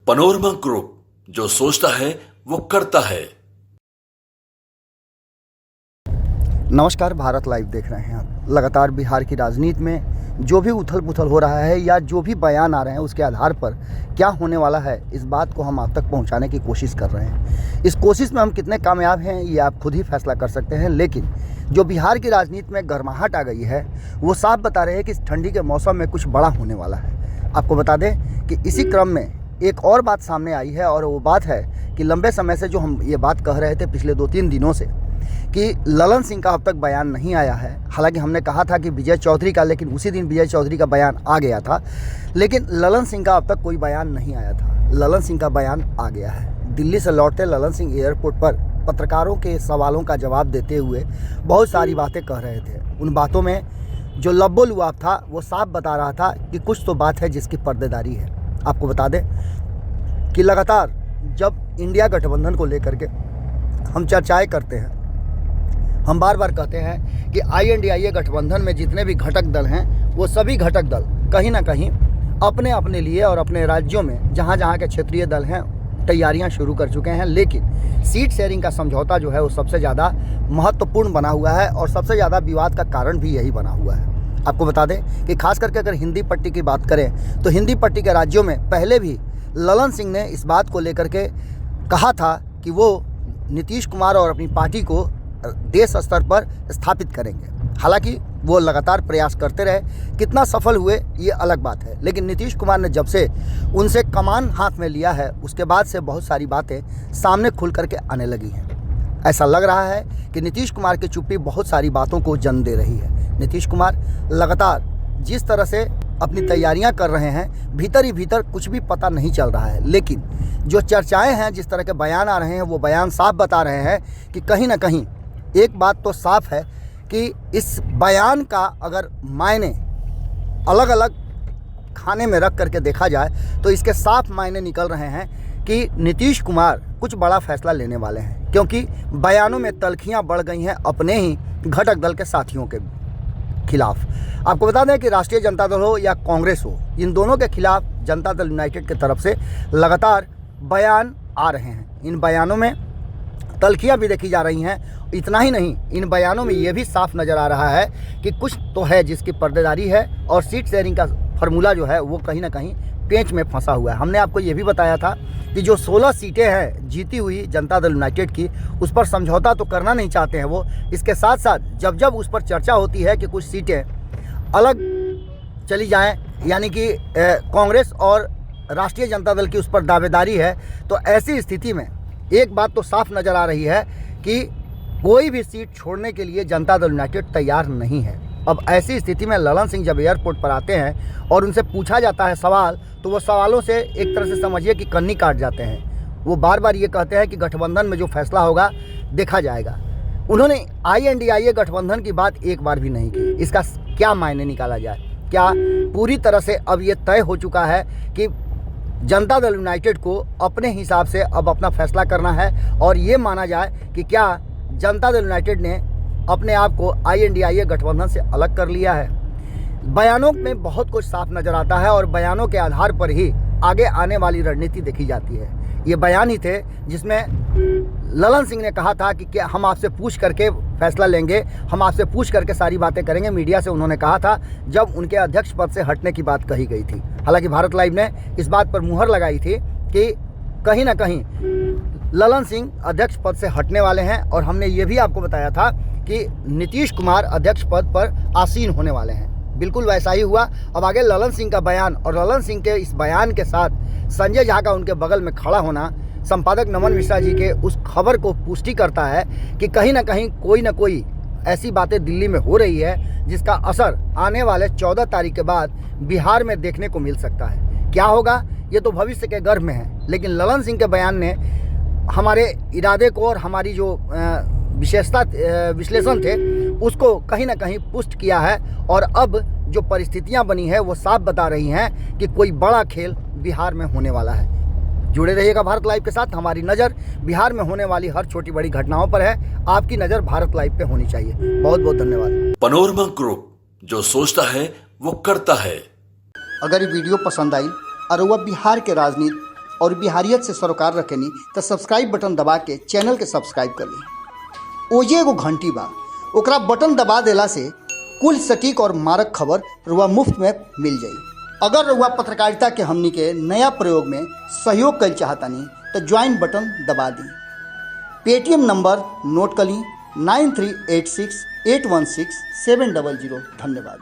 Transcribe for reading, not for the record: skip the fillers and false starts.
Panorama group, जो सोचता है वो करता है। नमस्कार, भारत लाइव देख रहे हैं आप। लगातार बिहार की राजनीति में जो भी उथल पुथल हो रहा है या जो भी बयान आ रहे हैं उसके आधार पर क्या होने वाला है, इस बात को हम आप तक पहुंचाने की कोशिश कर रहे हैं। इस कोशिश में हम कितने कामयाब हैं ये आप खुद ही फैसला कर सकते हैं। लेकिन जो बिहार की राजनीति में गर्माहट आ गई है वो साफ बता रहे हैं कि इस ठंडी के मौसम में कुछ बड़ा होने वाला है। आपको बता दें कि इसी क्रम में एक और बात सामने आई है और वो बात है कि लंबे समय से जो हम ये बात कह रहे थे पिछले 2-3 दिनों से कि ललन सिंह का अब तक बयान नहीं आया है। हालांकि हमने कहा था कि विजय चौधरी का, लेकिन उसी दिन विजय चौधरी का बयान आ गया था, लेकिन ललन सिंह का अब तक कोई बयान नहीं आया था। ललन सिंह का बयान आ गया है। दिल्ली से लौटते ललन सिंह एयरपोर्ट पर पत्रकारों के सवालों का जवाब देते हुए बहुत सारी बातें कह रहे थे। उन बातों में जो लब्बो लुआब था वो साफ बता रहा था कि कुछ तो बात है जिसकी पर्देदारी है। आपको बता दें कि लगातार जब इंडिया गठबंधन को लेकर के हम चर्चाएं करते हैं, हम बार बार कहते हैं कि INDIA गठबंधन में जितने भी घटक दल हैं वो सभी घटक दल कहीं ना कहीं अपने अपने लिए और अपने राज्यों में जहाँ जहाँ के क्षेत्रीय दल हैं तैयारियां शुरू कर चुके हैं। लेकिन सीट शेयरिंग का समझौता जो है वो सबसे ज़्यादा महत्वपूर्ण बना हुआ है और सबसे ज़्यादा विवाद का कारण भी यही बना हुआ है। आपको बता दें कि खास करके अगर हिंदी पट्टी की बात करें तो हिंदी पट्टी के राज्यों में पहले भी ललन सिंह ने इस बात को लेकर के कहा था कि वो नीतीश कुमार और अपनी पार्टी को देश स्तर पर स्थापित करेंगे। हालांकि वो लगातार प्रयास करते रहे, कितना सफल हुए ये अलग बात है। लेकिन नीतीश कुमार ने जब से उनसे कमान हाथ में लिया है उसके बाद से बहुत सारी बातें सामने खुल करके आने लगी हैं। ऐसा लग रहा है कि नीतीश कुमार की चुप्पी बहुत सारी बातों को जन्म दे रही है। नीतीश कुमार लगातार जिस तरह से अपनी तैयारियां कर रहे हैं, भीतर ही भीतर कुछ भी पता नहीं चल रहा है। लेकिन जो चर्चाएं हैं, जिस तरह के बयान आ रहे हैं, वो बयान साफ बता रहे हैं कि कहीं ना कहीं एक बात तो साफ है कि इस बयान का अगर मायने अलग अलग खाने में रख करके देखा जाए तो इसके साफ मायने निकल रहे हैं कि नीतीश कुमार कुछ बड़ा फैसला लेने वाले हैं, क्योंकि बयानों में तल्खियां बढ़ गई हैं अपने ही घटक दल के साथियों के खिलाफ। आपको बता दें कि राष्ट्रीय जनता दल हो या कांग्रेस हो, इन दोनों के खिलाफ जनता दल यूनाइटेड की तरफ से लगातार बयान आ रहे हैं। इन बयानों में तल्खियां भी देखी जा रही हैं। इतना ही नहीं, इन बयानों में ये भी साफ नज़र आ रहा है कि कुछ तो है जिसकी पर्देदारी है और सीट शेयरिंग का फार्मूला जो है वो कहीं ना कहीं पेंच में फंसा हुआ है। हमने आपको ये भी बताया था कि जो 16 सीटें हैं जीती हुई जनता दल यूनाइटेड की, उस पर समझौता तो करना नहीं चाहते हैं वो। इसके साथ साथ जब जब उस पर चर्चा होती है कि कुछ सीटें अलग चली जाएँ, यानी कि कांग्रेस और राष्ट्रीय जनता दल की उस पर दावेदारी है, तो ऐसी स्थिति में एक बात तो साफ नज़र आ रही है कि कोई भी सीट छोड़ने के लिए जनता दल यूनाइटेड तैयार नहीं है। अब ऐसी स्थिति में ललन सिंह जब एयरपोर्ट पर आते हैं और उनसे पूछा जाता है सवाल, तो वो सवालों से एक तरह से समझिए कि कन्नी काट जाते हैं। वो बार बार ये कहते हैं कि गठबंधन में जो फैसला होगा देखा जाएगा। उन्होंने INDIA गठबंधन की बात एक बार भी नहीं की। इसका क्या मायने निकाला जाए? क्या पूरी तरह से अब ये तय हो चुका है कि जनता दल यूनाइटेड को अपने हिसाब से अब अपना फैसला करना है और ये माना जाए कि क्या जनता दल यूनाइटेड ने अपने आप को INDIA गठबंधन से अलग कर लिया है? बयानों में बहुत कुछ साफ नज़र आता है और बयानों के आधार पर ही आगे आने वाली रणनीति देखी जाती है। ये बयान ही थे जिसमें ललन सिंह ने कहा था कि क्या हम आपसे पूछ करके फैसला लेंगे, हम आपसे पूछ करके सारी बातें करेंगे। मीडिया से उन्होंने कहा था जब उनके अध्यक्ष पद से हटने की बात कही गई थी। हालांकि भारत लाइव ने इस बात पर मुहर लगाई थी कि कहीं ना कहीं ललन सिंह अध्यक्ष पद से हटने वाले हैं और हमने ये भी आपको बताया था कि नीतीश कुमार अध्यक्ष पद पर आसीन होने वाले हैं। बिल्कुल वैसा ही हुआ। अब आगे ललन सिंह का बयान और ललन सिंह के इस बयान के साथ संजय झा का उनके बगल में खड़ा होना संपादक नमन मिश्रा जी के उस खबर को पुष्टि करता है कि कहीं ना कोई ऐसी बातें दिल्ली में हो रही है जिसका असर आने वाले 14 तारीख के बाद बिहार में देखने को मिल सकता है। क्या होगा ये तो भविष्य के गर्भ में है, लेकिन ललन सिंह के बयान ने हमारे इरादे को और हमारी जो विश्लेषण थे उसको कहीं ना कहीं पुष्ट किया है। और अब जो परिस्थितियां बनी है वो साफ बता रही हैं कि कोई बड़ा खेल बिहार में होने वाला है। जुड़े रहिएगा भारत लाइव के साथ। हमारी नज़र बिहार में होने वाली हर छोटी बड़ी घटनाओं पर है। आपकी नज़र भारत लाइव पे होनी चाहिए। बहुत बहुत धन्यवाद। पनोरमा ग्रुप, जो सोचता है वो करता है। अगर ये वीडियो पसंद आई और वह बिहार के राजनीति और बिहारियत से सरोकार रखेनी तो सब्सक्राइब बटन दबा के चैनल के सब्सक्राइब कर ली। ओजे एगो घंटी बा, ओकरा बटन दबा देला से कुल सटीक और मारक खबर रुआ मुफ्त में मिल जाई। अगर रुआ पत्रकारिता के हमनी के नया प्रयोग में सहयोग कर चाहतानी तो ज्वाइन बटन दबा दी। पेटीएम नंबर नोट कर ली 9386816700। धन्यवाद।